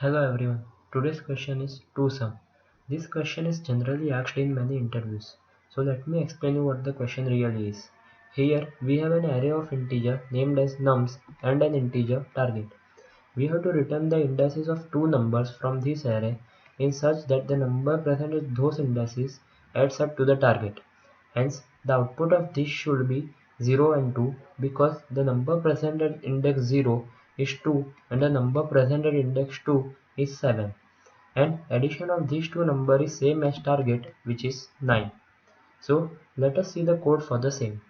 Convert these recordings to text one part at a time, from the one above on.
Hello everyone. Today's question is two-sum. This question is generally asked in many interviews. So let me explain you what the question really is. Here we have an array of integer named as nums and an integer target. We have to return the indices of two numbers from this array in such that the number present in those indices adds up to the target. Hence, the output of this should be 0 and 2 because the number present at index 0 is 2 and the number present at index 2 is 7. And addition of these two numbers is same as target, which is 9. So let us see the code for the same.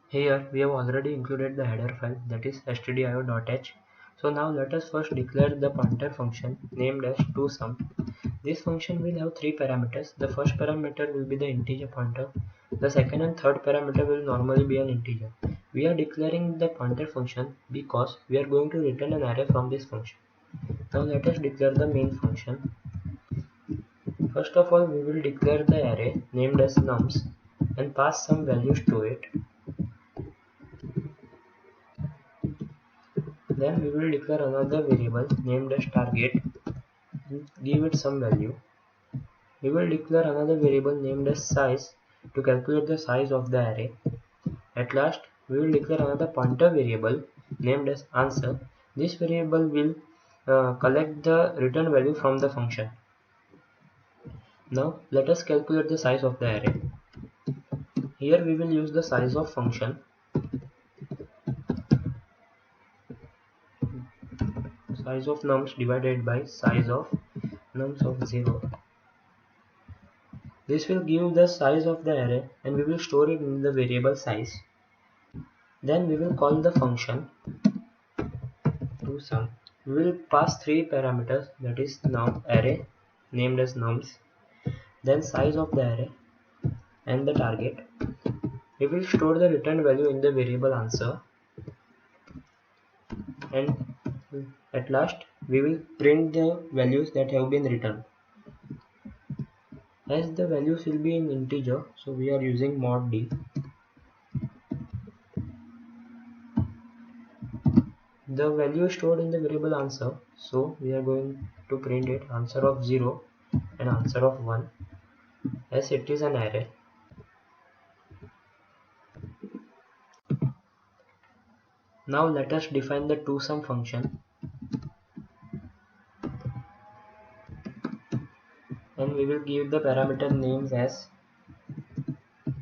Here we have already included the header file, that is stdio.h. So now let us first declare the pointer function named as toSum. This function will have three parameters. The first parameter will be the integer pointer. The second and third parameter will normally be an integer. We are declaring the pointer function because we are going to return an array from this function. Now let us declare the main function. First of all, we will declare the array named as nums and pass some values to it. Then we will declare another variable named as target, give it some value. We will declare another variable named as size to calculate the size of the array. At last, we will declare another pointer variable named as answer. This variable will collect the return value from the function. Now let us calculate the size of the array. Here we will use the size of function. Size of nums divided by size of nums of 0. This will give the size of the array and we will store it in the variable size. Then we will call the function toSum. We will pass three parameters, that is num array named as nums, then size of the array and the target. We will store the return value in the variable answer, and at last we will print the values that have been returned. As the values will be in integer, so we are using mod d. The value is stored in the variable answer, so we are going to print it answer of 0 and answer of 1 as it is an array. Now let us define the toSum function, and we will give the parameter names as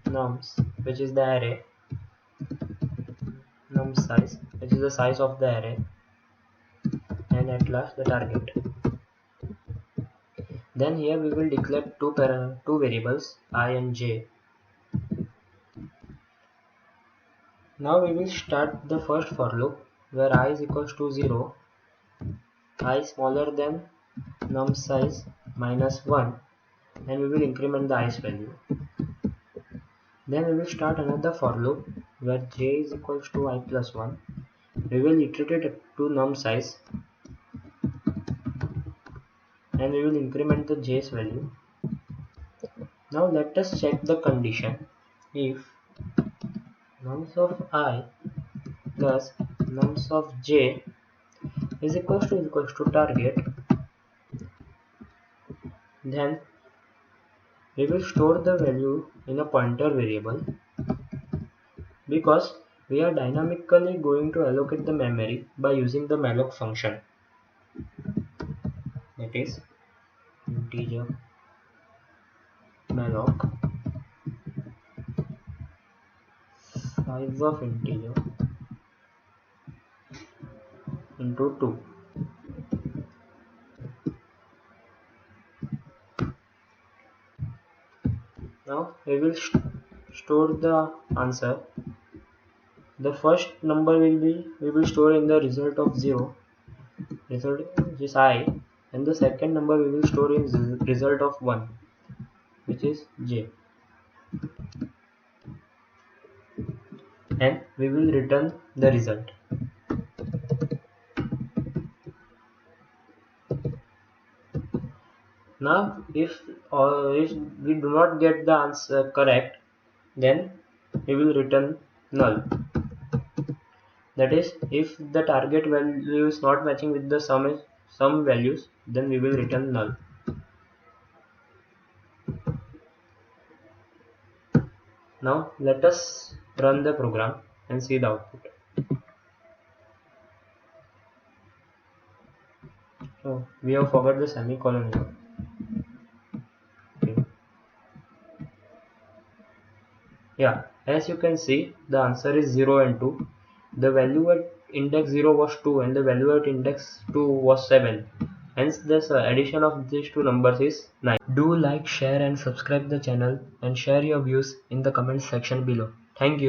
nums, which is the array, num size, which is the size of the array, and at last the target. Then here we will declare two variables I and j. Now we will start the first for loop where I is equals to 0, I smaller than num size minus 1, and we will increment the i's value. Then we will start another for loop where j is equals to I plus 1. We will iterate it to num size and we will increment the j's value. Now let us check the condition. If nums of I plus nums of j is equals to target, then we will store the value in a pointer variable because we are dynamically going to allocate the memory by using the malloc function, that is integer malloc size of integer into 2. Now we will store the answer. The first number we will store in the result of 0, result which is I, and the second number we will store in result of 1, which is j, and we will return the result. Now if we do not get the answer correct, then we will return null. That is, if the target value is not matching with the sum values, then we will return null. Now let us run the program and see the output. So we have forgot the semicolon here. Okay. Yeah, as you can see, the answer is 0 and 2. The value at index 0 was 2 and the value at index 2 was 7. Hence, this addition of these two numbers is 9. Do like, share and subscribe the channel and share your views in the comment section below. Thank you.